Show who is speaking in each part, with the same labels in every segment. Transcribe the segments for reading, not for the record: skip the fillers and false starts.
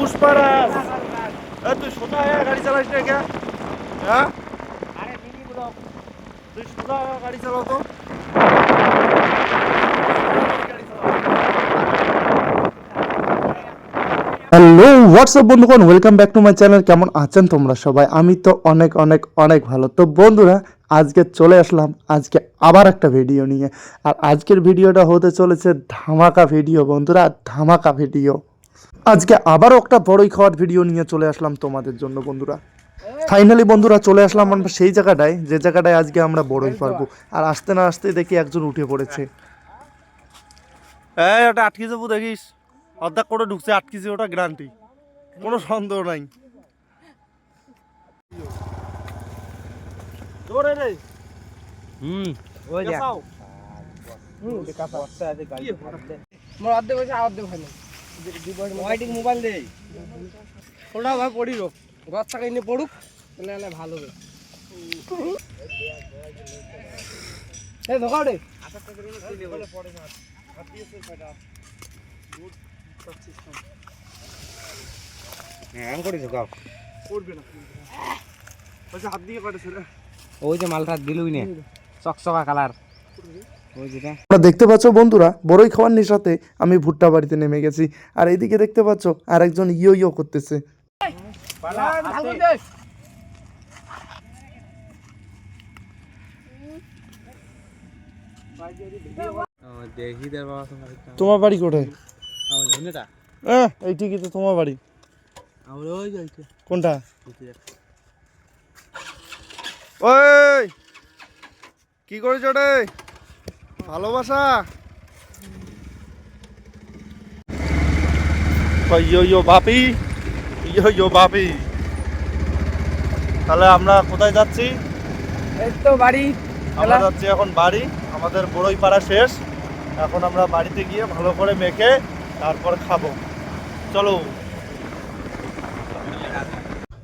Speaker 1: पुष्पराज तू सोचा है गाड़ी चलाने क्या हाँ तू सोचा है गाड़ी चलाओ तो হ্যালো হোয়াটসঅ্যাপ বন্ধুগণ welcome back to my channel. কেমন আছেন তোমরা সবাই? আমি তো অনেক অনেক অনেক ভালো। তো বন্ধুরা আজকে চলে আসলাম আজকে আবার একটা ভিডিও নিয়ে। আর আজকের ভিডিওটা হতে চলেছে ধামাকা ভিডিও বন্ধুরা, ধামাকা ভিডিও। আজকে আবারও একটা বড়ই খাওয়ার ভিডিও নিয়ে চলে আসলাম তোমাদের জন্য বন্ধুরা। ফাইনালি বন্ধুরা চলে আসলাম আমরা সেই জায়গাটায় যে জায়গাটায় আজকে আমরা বড়ই পারবো। আর আসতে না আসতে দেখি একজন উঠে পড়েছে। এই ওটা আটকে যাবো দেখিস, অর্ধেক করে ঢুকছে, আটকেছে, ওটা গ্যারান্টি, কোনো সন্দেহ নাই।
Speaker 2: মোবাইল দে ওটা ভাই পড়ি রো গছ থাকা এনে পড়ুক তাহলে ভালো হবে। এই ধোকা দে ওই যে মালটা দিলুই নে চকচকা কালার।
Speaker 1: দেখতে পাচ্ছ বন্ধুরা বড়ই খাওয়ার নেশাতে আমি ভুট্টা বাড়িতে নেমে গেছি। আর এইদিকে দেখতে পাচ্ছ আরেকজন ইয়ো ইয়ো করতেছে। তোমার বাড়ি কোথায়? এই ঠিকই তো তোমার বাড়ি। কোনটা? ওই কি করেছ রে? ভালোবাসা ইয়ো বাপি, ইয়ো বাপি। তাহলে আমরা কোথায় যাচ্ছি?
Speaker 2: এই তো বাড়ি।
Speaker 1: আমরা যাচ্ছি এখন বাড়ি। আমাদের বড়ই পাড়া শেষ, এখন আমরা বাড়িতে গিয়ে ভালো করে মেখে তারপর খাবো। চলো।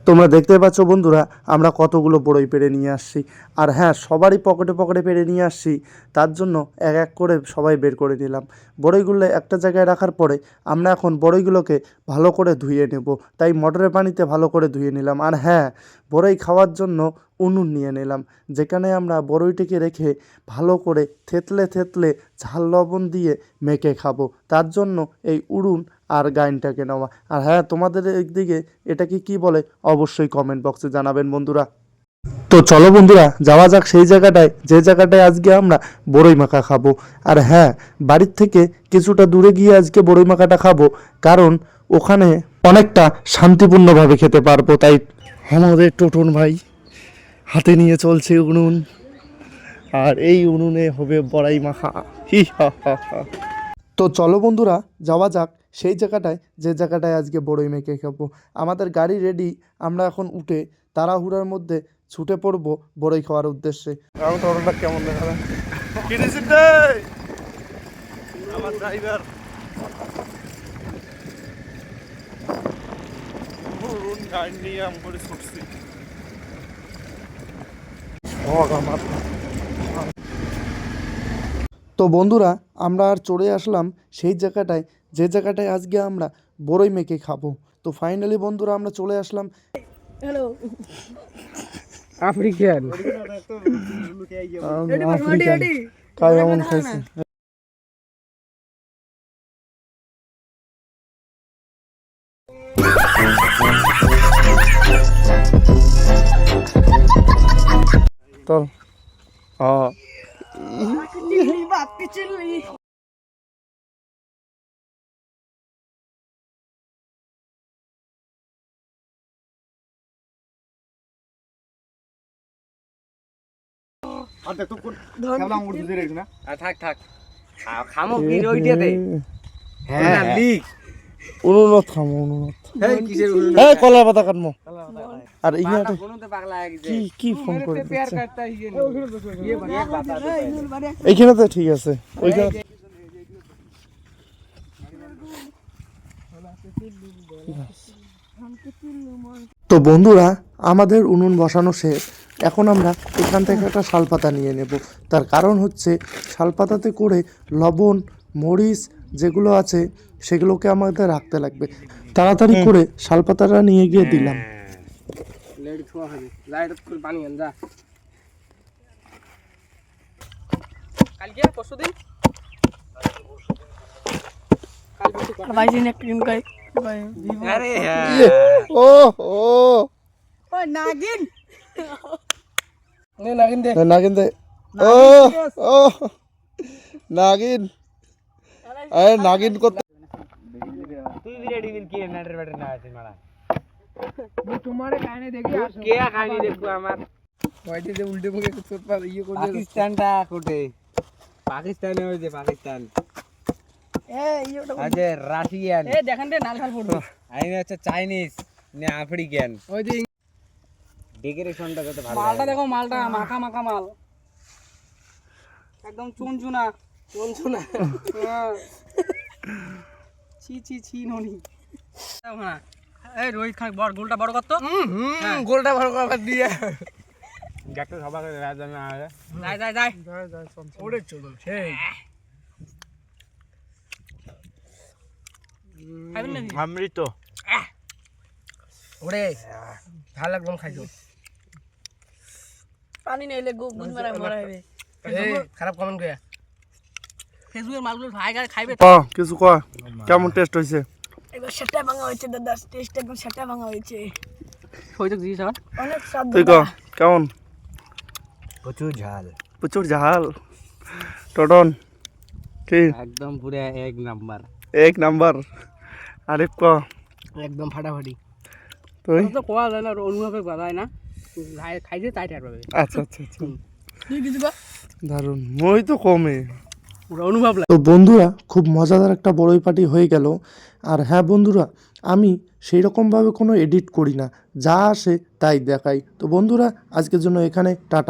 Speaker 1: তোমরা দেখতে পাচ্ছ বন্ধুরা আমরা কতগুলো বড়ই পেড়ে নিয়ে আসছি। আর হ্যাঁ, সবারই পকেটে পকেটে পেড়ে নিয়ে আসছি, তার জন্য এক এক করে সবাই বের করে নিলাম। বড়ইগুলো একটা জায়গায় রাখার পরে আমরা এখন বড়ইগুলোকে ভালো করে ধুয়ে নেব, তাই মোটরের পানিতে ভালো করে ধুয়ে নিলাম। আর হ্যাঁ, বড়ই খাওয়ার জন্য উনুন নিয়ে নিলাম, যেখানে আমরা বড়ইটিকে রেখে ভালো করে থেতলে থেতলে ঝাল লবণ দিয়ে মেখে খাবো, তার জন্য এই উনুন আর গাইনটাকে নেওয়া। আর হ্যাঁ, তোমাদের একদিকে এটাকে কি বলে অবশ্যই কমেন্ট বক্সে জানাবেন বন্ধুরা। তো চলো বন্ধুরা যাওয়া যাক সেই জায়গাটায় যে জায়গাটায় আজকে আমরা বড়ই মাখা খাবো। আর হ্যাঁ, বাড়ির থেকে কিছুটা দূরে গিয়ে আজকে বড়ই মাখাটা খাবো, কারণ ওখানে অনেকটা শান্তিপূর্ণভাবে খেতে পারবো। তাই আমাদের টোটন ভাই হাতে নিয়ে চলছে উনুন, আর এই উনুনে হবে বড়াই মাখা। হি হা হা হা। তো চলো বন্ধুরা যাওয়া যাক সেই জায়গাটায় যে জায়গাটায় আজকে বড়ই মেখে খাবো। আমাদের গাড়ি রেডি, আমরা এখন উঠে তাড়াহুড়ার মধ্যে ছুটে পড়বো বড়ই খাওয়ার উদ্দেশ্যে। কেমন দেখা যায় আমার ড্রাইভার নিয়ে আম করে ছুটছি। তো বন্ধুরা আমরা আর চলে আসলাম সেই জায়গাটায় যে জায়গাটায় আজকে আমরা বড়ই মেখে খাবো। তো ফাইনালি বন্ধুরা আমরা চলে আসলাম।
Speaker 2: হ্যালো আফ্রিকান
Speaker 1: কাই এমন খাইছি। তো কলার পাতা কাটবো। আর কি ফোন করে এইখানে তো ঠিক আছে। ওইখানে তো বন্ধুরা আমাদের উনুন বসানো শেষ। এখন আমরা এখান থেকে একটা শালপাতা নিয়ে নেব। তার কারণ হচ্ছে শালপাতাতে করে লবণ মরিচ যেগুলো আছে সেগুলোকে আমাদের রাখতে লাগবে। তাড়াতাড়ি করে শালপাতাটা নিয়ে গিয়ে দিলাম।
Speaker 2: লেট ছোঁয়া খাবি লাইট করে পানি আন যা কালকে পরশুদিন
Speaker 3: ভাই দিন একটা ডিম খাই ভাই
Speaker 2: আরে
Speaker 1: ও ও
Speaker 3: ওই নাগিন
Speaker 2: নে নাগিন দে
Speaker 1: নাগিন দে ও ও নাগিন আরে নাগিন করতে
Speaker 2: তুই রেডি দিন কি নাটের ব্যাটার না আছে মারা তোমারে কাহিনী দেখি কে কাহিনী দেখো আমার ওইটি যে উল্টে মুখে কিছু পার ইয়ে করে পাকিস্তানটা কোটে পাকিস্তানে ওই যে পাকিস্তান আজ রাশিয়ান
Speaker 3: এ দেখেন রে নাল খাল পড়বে
Speaker 2: আইনে হচ্ছে চাইনিজ নে আফ্রিকান ওই যে ডেকোরেশনটা কত ভালো
Speaker 3: মালটা দেখো মালটা মাখা মাখা মাল একদম চুনচুনা
Speaker 2: চুনচুনা
Speaker 3: ছি ছি ছি ননি হ্যাঁ এই রোহিত খান বড় গোলটা বড় কত
Speaker 2: গোলটা বড় করে দিয়ে দেখতে সবাই রাজ আমি আয়
Speaker 3: যাই যাই
Speaker 2: ওরে চলুন সেই
Speaker 3: খাবেন নাকি
Speaker 1: অমৃত
Speaker 2: ওরে ভালো একদম খাইছো
Speaker 3: পানি নেইলে গুদ মারা মরা হবে
Speaker 2: এই খারাপ কমেন্ট করে
Speaker 3: ফেসবুকের মালগুলো ভাই খাইবে
Speaker 1: কিছু ক কেমন টেস্ট হয়েছে?
Speaker 3: এবার সেটা ভাঙা হয়েছে দাদা টেস্ট একদম সেটা ভাঙা হয়েছে হয়তো দিস অনেক স্বাদ
Speaker 1: তুই ক কেমন?
Speaker 2: প্রচুর ঝাল
Speaker 1: প্রচুর ঝাল। টটন কি
Speaker 2: একদম পুরো এক নাম্বার
Speaker 1: এক নাম্বার। আরিফ ক
Speaker 2: একদম ফাটাফাটি
Speaker 1: তুই?
Speaker 3: তো কোয়া যায় না অনুভবে করা যায় না খাইছে তাই ঠার পাবে
Speaker 1: আচ্ছা আচ্ছা আচ্ছা
Speaker 3: তুই কিছু কর
Speaker 1: দারুণ। মই তো কমে
Speaker 3: পুরো অনুভব
Speaker 1: তো বন্ধুরা খুব মজাদার একটা বড়ই পার্টি হয়ে গেল। আর হ্যাঁ বন্ধুরা, আমি সেই রকমভাবে কোনো এডিট করি না, যা আসে তাই দেখাই। তো বন্ধুরা আজকের জন্য এখানে টাটা।